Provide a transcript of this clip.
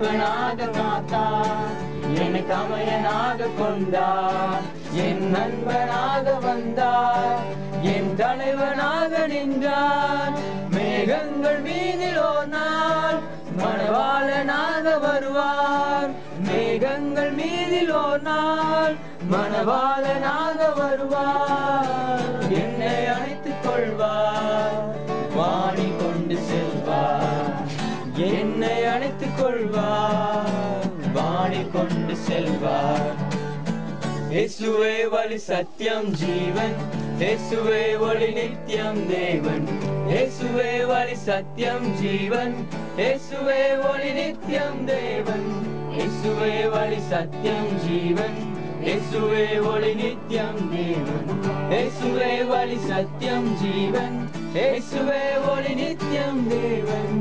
மீட்பனாக காத்தார், என்னை தமையனாக கொண்டார், என் நண்பனாக வந்தார், என் தலைவனாக நின்றார். மேகங்கள் மீதில் ஒரு நாள் மணவாளனாக வருவார், மேகங்கள் மீதில் ஒரு நாள் மணவாளனாக வருவார். என்னை அணைத்துக் கொள்வார், வாணி கொண்டு செல்வார், என்னை அணைத்துக் கொள்வார், வாணி கொண்டு செல்வார். இயேசுவே வழி சத்தியம் ஜீவன், இயேசுவே ஒளி நித்தியம் தேவன், இயேசுவே வழி சத்தியம் ஜீவன், இயேசுவே ஒளி நித்தியம் தேவன், இயேசுவே வழி சத்தியம் ஜீவன், இயேசுவே ஒளி நித்தியம் தேவன், இயேசுவே வழி சத்தியம் ஜீவன், இயேசுவே ஒளி நித்தியம் தேவன்.